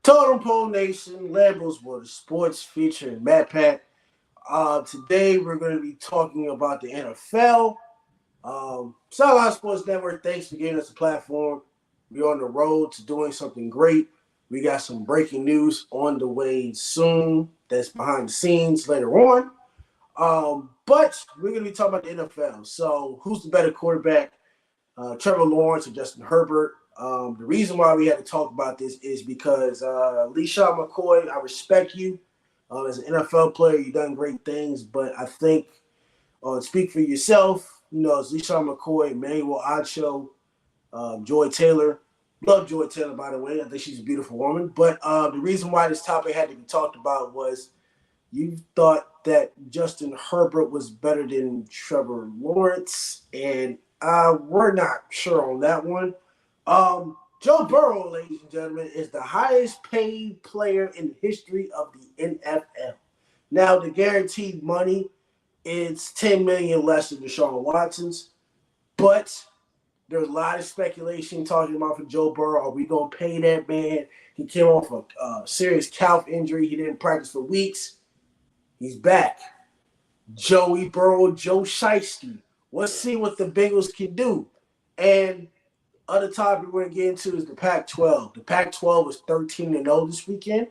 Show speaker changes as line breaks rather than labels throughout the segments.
Totem Pole Nation, Lambo's World of Sports featuring MattPatt. Today we're going to be talking about the NFL. Sideline Sports Network, thanks for giving us a platform. We're on the road to doing something great. We got some breaking news on the way soon that's behind the scenes later on. But we're going to be talking about the NFL. So, who's the better quarterback, Trevor Lawrence or Justin Herbert? The reason why we had to talk about this is because LeSean McCoy, I respect you as an NFL player. You've done great things, but I think, speak for yourself, as LeSean McCoy, Emmanuel Acho, Joy Taylor. Love Joy Taylor, by the way. I think she's a beautiful woman. But the reason why this topic had to be talked about was you thought that Justin Herbert was better than Trevor Lawrence, and we're not sure on that one. Joe Burrow, ladies and gentlemen, is the highest paid player in the history of the NFL. Now, the guaranteed money is $10 million less than Deshaun Watson's, but there's a lot of speculation talking about for Joe Burrow. Are we gonna pay that man? He came off a serious calf injury. He didn't practice for weeks. He's back. Joey Burrow, Joe Shiesty. Let's see what the Bengals can do. And other topic we're going to get into is the Pac-12. The Pac-12 was 13-0 this weekend,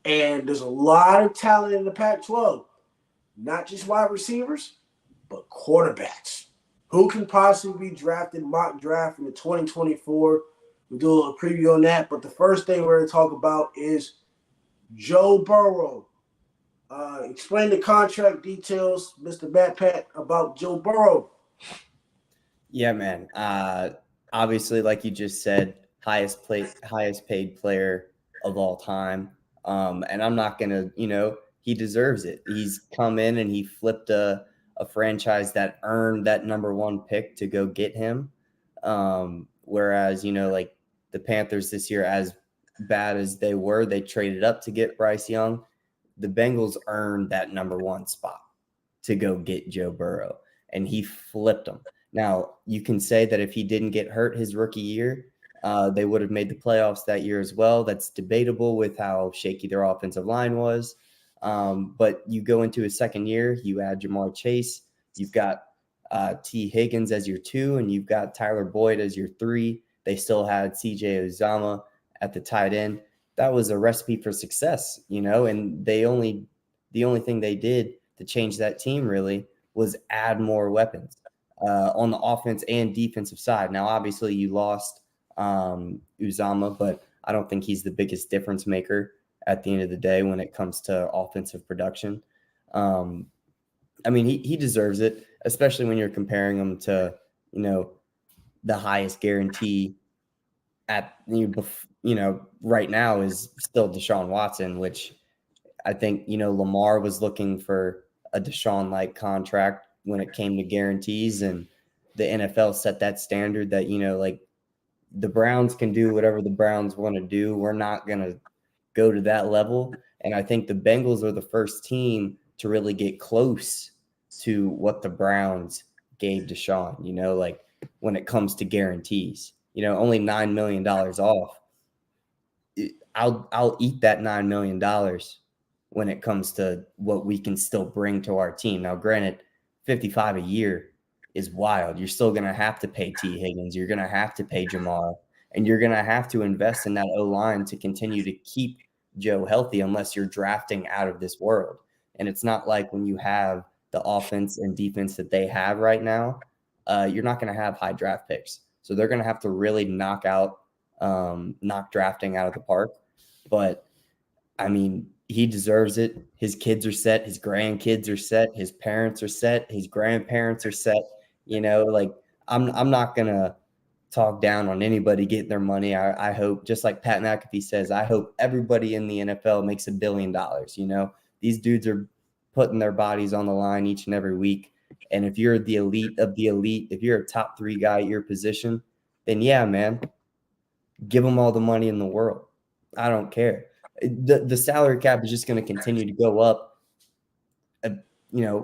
and there's a lot of talent in the Pac-12. Not just wide receivers, but quarterbacks. Who can possibly be drafted mock draft in the 2024? We'll do a little preview on that. But the first thing we're going to talk about is Joe Burrow. Explain the contract details, Mr. MattPatt, about Joe Burrow.
Yeah, man. Obviously, like you just said, highest paid player of all time. And I'm not gonna, he deserves it. He's come in and he flipped a franchise that earned that number one pick to go get him. Whereas, like the Panthers this year, as bad as they were, they traded up to get Bryce Young. The Bengals earned that number one spot to go get Joe Burrow, and he flipped them. Now, you can say that if he didn't get hurt his rookie year, they would have made the playoffs that year as well. That's debatable with how shaky their offensive line was. But you go into his second year, you add Jamar Chase, you've got T. Higgins as your 2, and you've got Tyler Boyd as your 3. They still had C.J. Uzomah at the tight end. That was a recipe for success, and the only thing they did to change that team really was add more weapons on the offense and defensive side. Now, obviously, you lost Uzomah, but I don't think he's the biggest difference maker at the end of the day when it comes to offensive production. He deserves it, especially when you're comparing him to, the highest guarantee at right now is still Deshaun Watson, which I think, Lamar was looking for a Deshaun-like contract when it came to guarantees, and the NFL set that standard that, the Browns can do whatever the Browns want to do. We're not going to go to that level. And I think the Bengals are the first team to really get close to what the Browns gave Deshaun, when it comes to guarantees, only $9 million off. I'll eat that $9 million when it comes to what we can still bring to our team. Now, granted, 55 a year is wild. You're still going to have to pay T. Higgins. You're going to have to pay Jamar, and you're going to have to invest in that O-line to continue to keep Joe healthy unless you're drafting out of this world. And it's not like when you have the offense and defense that they have right now, you're not going to have high draft picks. So they're going to have to really knock drafting out of the park. But, he deserves it. His kids are set. His grandkids are set. His parents are set. His grandparents are set. I'm not going to talk down on anybody getting their money. I hope, just like Pat McAfee says, I hope everybody in the NFL makes $1 billion. These dudes are putting their bodies on the line each and every week. And if you're the elite of the elite, if you're a top 3 guy at your position, then yeah, man, give them all the money in the world. I don't care. The salary cap is just going to continue to go up.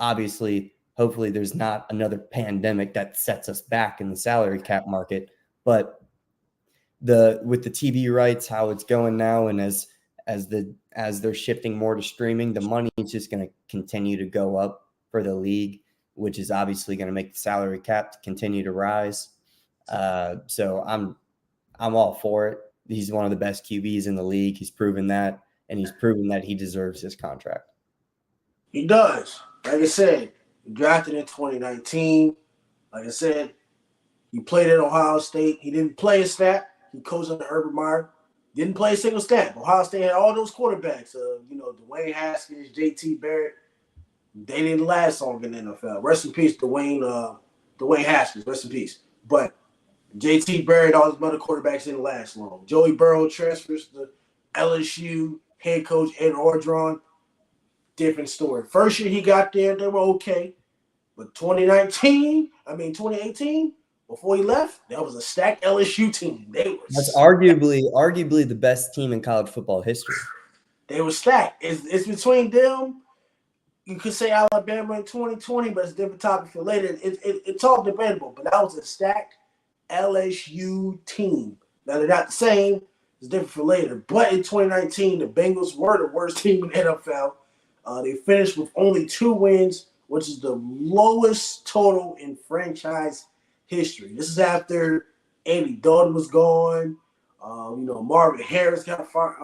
Obviously, hopefully there's not another pandemic that sets us back in the salary cap market. But with the TV rights, how it's going now, and as as they're shifting more to streaming, the money is just going to continue to go up for the league, which is obviously going to make the salary cap continue to rise. So I'm all for it. He's one of the best QBs in the league. He's proven that, and he's proven that he deserves his contract.
He does. Like I said, he drafted in 2019. Like I said, he played at Ohio State. He didn't play a snap. He coached under Urban Meyer. Didn't play a single snap. Ohio State had all those quarterbacks. Dwayne Haskins, J.T. Barrett. They didn't last long in the NFL. Rest in peace, Dwayne Haskins. Rest in peace. But J.T. Barrett, all his other quarterbacks didn't last long. Joey Burrow transfers to LSU. Head coach Ed Orgeron. Different story. First year he got there, they were okay. But 2018, before he left, that was a stacked LSU team.
That's arguably the best team in college football history.
They were stacked. It's between them. You could say Alabama in 2020, but it's a different topic for later. It's all debatable, but that was a stacked LSU team. Now, they're not the same. It's different for later. But in 2019, the Bengals were the worst team in the NFL. They finished with only 2 wins, which is the lowest total in franchise history. This is after Andy Dalton was gone. Marvin Harris got fired.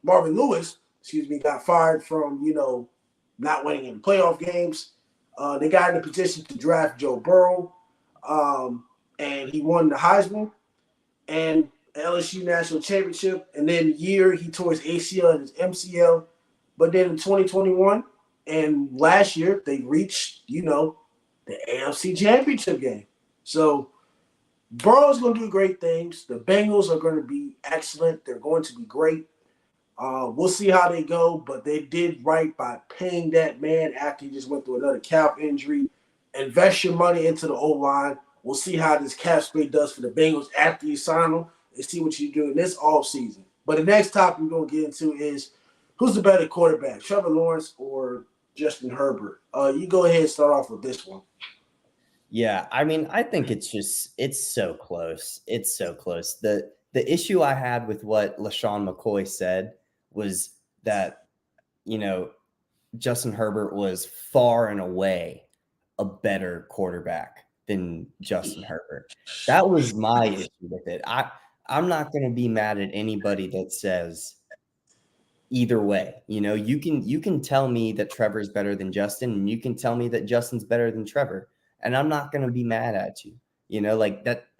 Marvin Lewis, got fired from not winning in playoff games. They got in a position to draft Joe Burrow, and he won the Heisman and LSU national championship. And then the year he tore his ACL and his MCL. But then in 2021 and last year, they reached, the AFC championship game. So Burrow's going to do great things. The Bengals are going to be excellent. They're going to be great. We'll see how they go, but they did right by paying that man after he just went through another calf injury. Invest your money into the O-line. We'll see how this cap space does for the Bengals after you sign them and see what you do in this offseason. But the next topic we're going to get into is who's the better quarterback, Trevor Lawrence or Justin Herbert? You go ahead and start off with this one.
Yeah, I mean, I think it's so close. It's so close. The issue I had with what LaShawn McCoy said was that, Justin Herbert was far and away a better quarterback than Justin Herbert. That was my issue with it. I'm not going to be mad at anybody that says either way. You can tell me that Trevor's better than Justin, and you can tell me that Justin's better than Trevor, and I'm not going to be mad at you.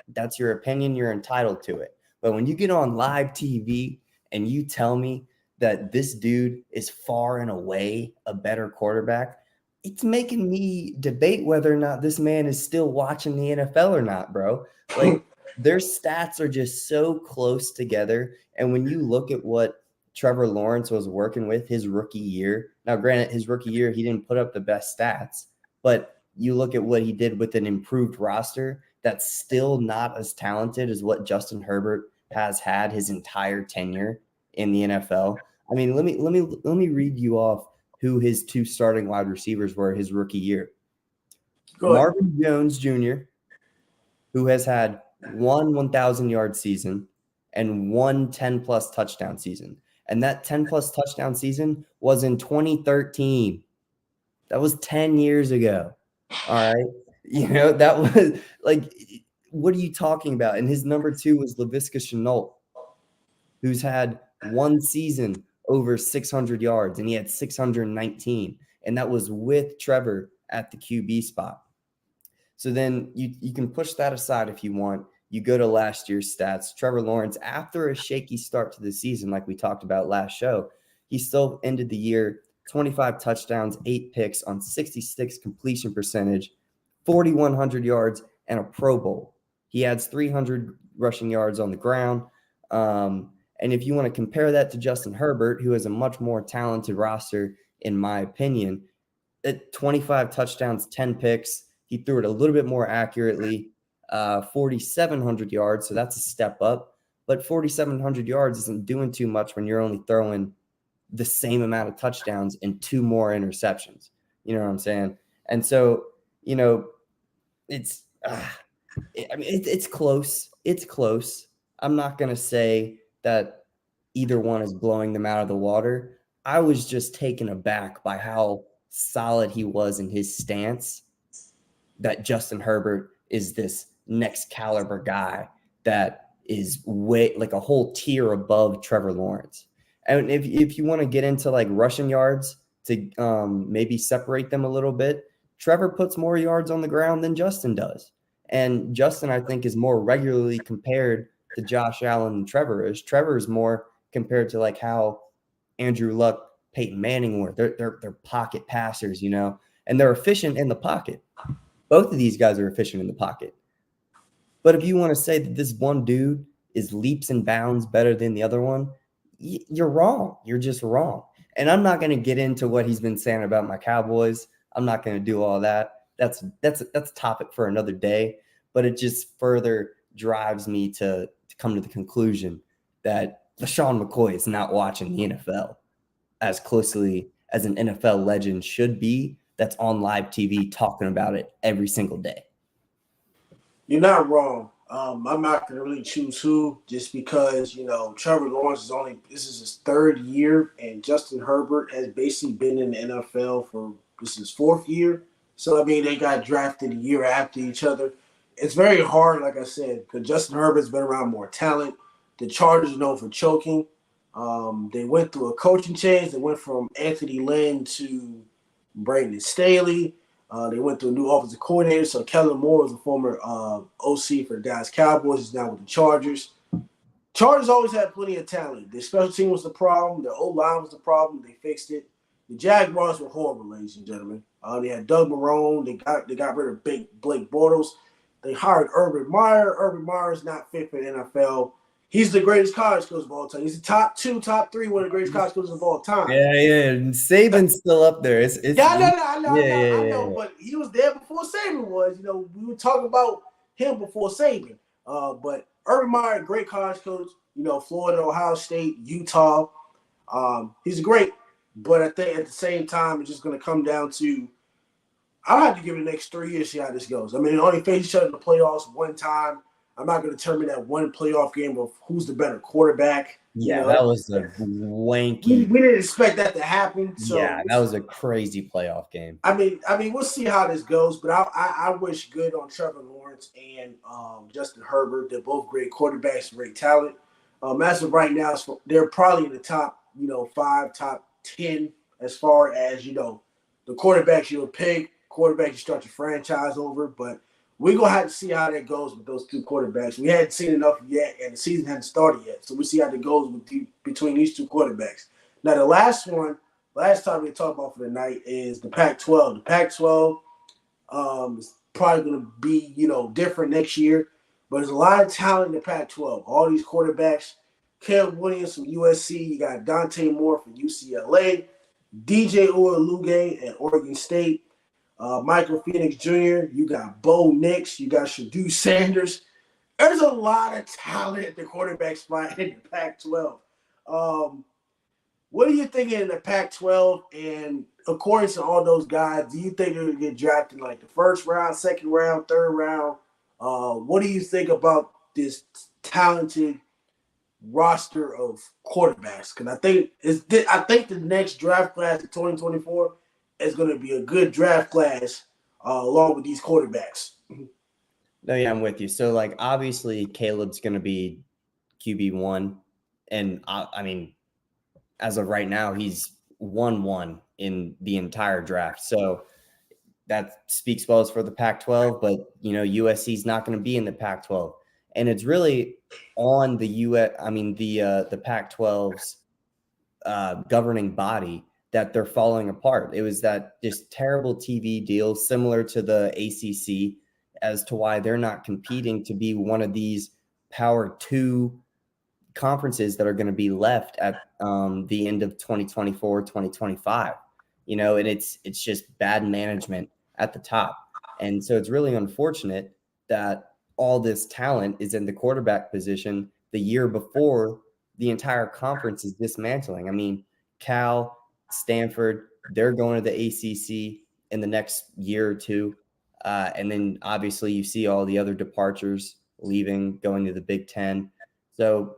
That's your opinion. You're entitled to it. But when you get on live TV and you tell me that this dude is far and away a better quarterback, it's making me debate whether or not this man is still watching the NFL or not, bro. Like, their stats are just so close together. And when you look at what Trevor Lawrence was working with his rookie year, now granted, his rookie year, he didn't put up the best stats, but you look at what he did with an improved roster that's still not as talented as what Justin Herbert has had his entire tenure in the NFL. I mean, let me read you off who his 2 starting wide receivers were his rookie year. Marvin Jones Jr., who has had 1 1,000-yard season and 1 10-plus touchdown season. And that 10-plus touchdown season was in 2013. That was 10 years ago. All right. That was like, what are you talking about? And his number 2 was Laviska Shenault, who's had 1 season over 600 yards, and he had 619. And that was with Trevor at the QB spot. So then you can push that aside if you want. You go to last year's stats. Trevor Lawrence, after a shaky start to the season, like we talked about last show, he still ended the year 25 touchdowns, 8 picks on 66 completion percentage, 4,100 yards, and a Pro Bowl. He adds 300 rushing yards on the ground. And if you want to compare that to Justin Herbert, who has a much more talented roster, in my opinion, at 25 touchdowns, 10 picks, he threw it a little bit more accurately, 4,700 yards. So that's a step up. But 4,700 yards isn't doing too much when you're only throwing the same amount of touchdowns and 2 more interceptions. You know what I'm saying? And so, it's close. It's close. I'm not going to say that either one is blowing them out of the water. I was just taken aback by how solid he was in his stance, that Justin Herbert is this next caliber guy that is way like a whole tier above Trevor Lawrence. And if you want to get into like rushing yards to maybe separate them a little bit, Trevor puts more yards on the ground than Justin does. And Justin, I think, is more regularly compared to Josh Allen and Trevor is. Trevor is more compared to like how Andrew Luck, Peyton Manning were. They're pocket passers, you know, and they're efficient in the pocket. Both of these guys are efficient in the pocket. But if you want to say that this one dude is leaps and bounds better than the other one, you're wrong. You're just wrong. And I'm not going to get into what he's been saying about my Cowboys. I'm not going to do all that. That's a topic for another day. But it just further drives me to come to the conclusion that LaShawn McCoy is not watching the NFL as closely as an NFL legend should be, that's on live TV talking about it every single day.
You're not wrong. I'm not going to really choose who just because, Trevor Lawrence this is his third year, and Justin Herbert has basically been in the NFL this is his fourth year. So, I mean, they got drafted a year after each other. It's very hard, like I said, because Justin Herbert's been around more talent. The Chargers are known for choking. They went through a coaching change. They went from Anthony Lynn to Brandon Staley. They went through a new offensive coordinator. So Kellen Moore was a former OC for the Dallas Cowboys. He's now with the Chargers. Chargers always had plenty of talent. Their special team was the problem. Their O-line was the problem. They fixed it. The Jaguars were horrible, ladies and gentlemen. They had Doug Marrone. They got rid of Blake Bortles. They hired Urban Meyer. Urban Meyer is not fit for the NFL. He's the greatest college coach of all time. He's the top 2, top 3, one of the greatest college coaches of all time.
Yeah. And Saban's still up there.
I know. But he was there before Saban was. We were talking about him before Saban. But Urban Meyer, great college coach. Florida, Ohio State, Utah. He's great. But I think at the same time, it's just going to come down to I'll have to give it the next 3 years to see how this goes. I mean, they only faced each other in the playoffs one time. I'm not going to determine that one playoff game of who's the better quarterback.
Yeah, that was a wanky.
We didn't expect that to happen. So
yeah, that was a crazy playoff game.
I mean, we'll see how this goes. But I wish good on Trevor Lawrence and Justin Herbert. They're both great quarterbacks, great talent. As of right now, they're probably in the top 5, top 10 as far as the quarterbacks you'll pick. Quarterback you start your franchise over, but we're going to have to see how that goes with those two quarterbacks. We hadn't seen enough yet, and the season hadn't started yet, so we'll see how it goes between these two quarterbacks. Now, the last time we talked about for the night is the Pac-12. The Pac-12 is probably going to be, different next year, but there's a lot of talent in the Pac-12. All these quarterbacks, Caleb Williams from USC, you got Dante Moore from UCLA, DJ Uiagalelei at Oregon State, Michael Phoenix Jr., you got Bo Nix, you got Shedeur Sanders. There's a lot of talent at the quarterback spot in the Pac-12. What are you thinking in the Pac-12? And according to all those guys, do you think they're going to get drafted in like the first round, second round, third round? What do you think about this talented roster of quarterbacks? Because I think the next draft class of 2024 is going to be a good draft class along with these quarterbacks.
No, yeah, I'm with you. So, like, obviously, Caleb's going to be QB1. And, I mean, as of right now, he's 1-1 in the entire draft. So, that speaks well for the Pac-12. But, USC's not going to be in the Pac-12. And it's really on the the Pac-12's governing body that they're falling apart. It was that just terrible TV deal similar to the ACC as to why they're not competing to be one of these Power 2 conferences that are going to be left at the end of 2024, 2025. And it's just bad management at the top. And so it's really unfortunate that all this talent is in the quarterback position the year before the entire conference is dismantling. I mean, Cal, Stanford, they're going to the ACC in the next year or two. And then obviously you see all the other departures leaving, going to the Big Ten. So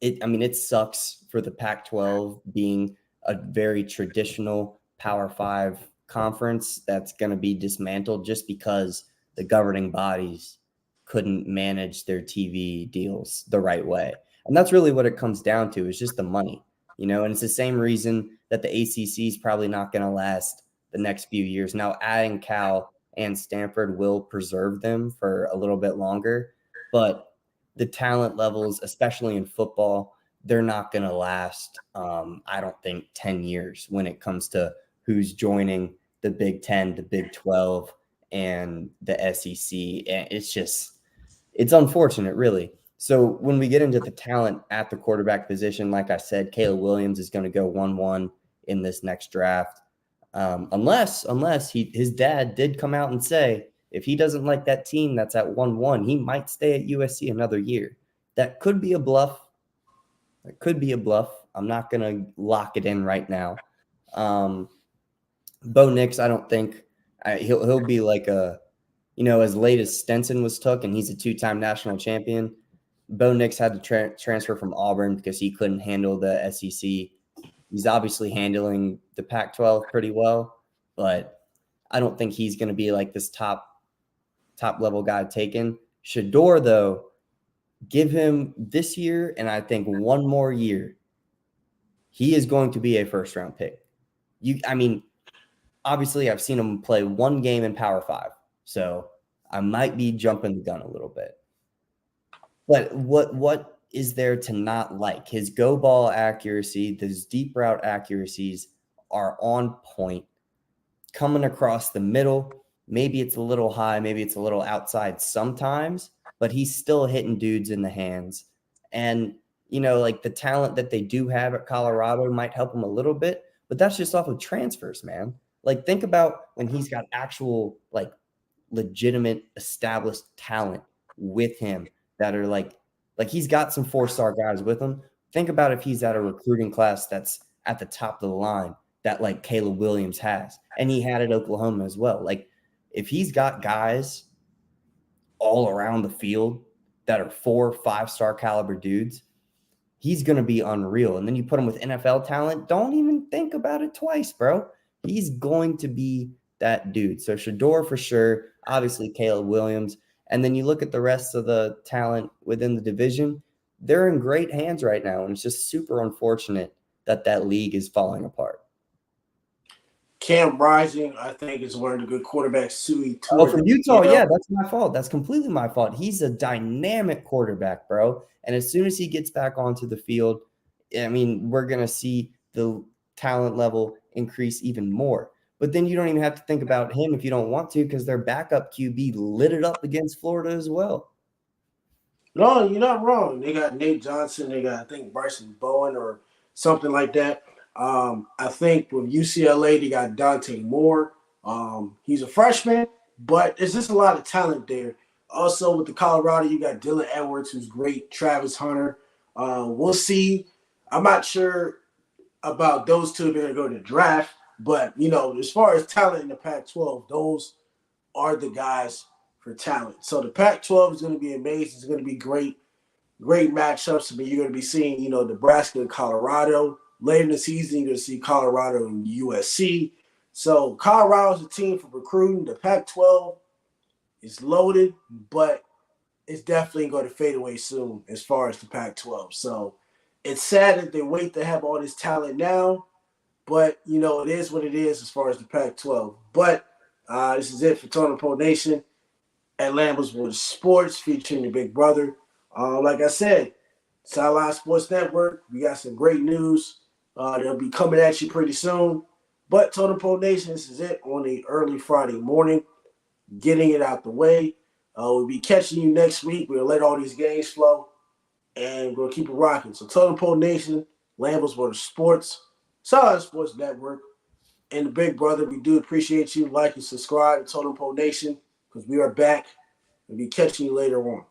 it sucks for the Pac-12 being a very traditional Power 5 conference that's going to be dismantled just because the governing bodies couldn't manage their TV deals the right way. And that's really what it comes down to, is just the money, and it's the same reason that the ACC is probably not going to last the next few years. Now, adding Cal and Stanford will preserve them for a little bit longer, but the talent levels, especially in football, they're not going to last, I don't think, 10 years when it comes to who's joining the Big 10, the Big 12, and the SEC. And it's unfortunate, really. So when we get into the talent at the quarterback position, like I said, Caleb Williams is going to go 1-1 in this next draft. Unless his dad did come out and say, if he doesn't like that team that's at 1-1, he might stay at USC another year. That could be a bluff. I'm not going to lock it in right now. Bo Nix, I don't think he'll be like as late as Stenson was took, and he's a 2-time national champion. Bo Nix had to transfer from Auburn because he couldn't handle the SEC. He's obviously handling the Pac-12 pretty well, but I don't think he's going to be like this top level guy taken. Shador, though, give him this year, and I think one more year, he is going to be a first-round pick. Obviously, I've seen him play one game in Power 5, so I might be jumping the gun a little bit. But what is there to not like? His go ball accuracy, those deep route accuracies are on point. Coming across the middle, maybe it's a little high, maybe it's a little outside sometimes, but he's still hitting dudes in the hands. And, the talent that they do have at Colorado might help him a little bit, but that's just off of transfers, man. Like, think about when he's got actual, legitimate established talent with him that are like he's got some 4-star guys with him. Think about if he's at a recruiting class that's at the top of the line that Caleb Williams has, and he had at Oklahoma as well. If he's got guys all around the field that are 4-5-star caliber dudes, he's going to be unreal. And then you put him with NFL talent, don't even think about it twice, bro. He's going to be that dude. So Shador for sure, obviously Caleb Williams. And then you look at the rest of the talent within the division, they're in great hands right now. And it's just super unfortunate that league is falling apart.
Cam Rising, I think, is one of the good quarterbacks too.
From Utah, yeah, that's my fault. That's completely my fault. He's a dynamic quarterback, bro. And as soon as he gets back onto the field, we're going to see the talent level increase even more. But then you don't even have to think about him if you don't want to, because their backup QB lit it up against Florida as well.
No, you're not wrong. They got Nate Johnson. They got, I think, Bryson Bowen or something like that. I think with UCLA, they got Dante Moore. He's a freshman, but there's just a lot of talent there. Also, with the Colorado, you got Dylan Edwards, who's great, Travis Hunter. We'll see. I'm not sure about those two if they're going to go to the draft, but, as far as talent in the Pac-12, those are the guys for talent. So the Pac-12 is going to be amazing. It's going to be great matchups. You're going to be seeing, Nebraska and Colorado. Later in the season, you're going to see Colorado and USC. So Colorado's a team for recruiting. The Pac-12 is loaded, but it's definitely going to fade away soon as far as the Pac-12. So it's sad that they wait to have all this talent now, but, it is what it is as far as the Pac-12. But this is it for Totem Pole Nation at Lambo's World of Sports, featuring your big brother. Like I said, Sideline Sports Network, we got some great news. They'll be coming at you pretty soon. But Totem Pole Nation, this is it on a early Friday morning, getting it out the way. We'll be catching you next week. We'll let all these games flow, and we'll keep it rocking. So Totem Pole Nation, Lambo's World of Sports, Sideline Sports Network, and the big brother, we do appreciate you. Like and subscribe to Totem Pole Nation, because we are back. We'll be catching you later on.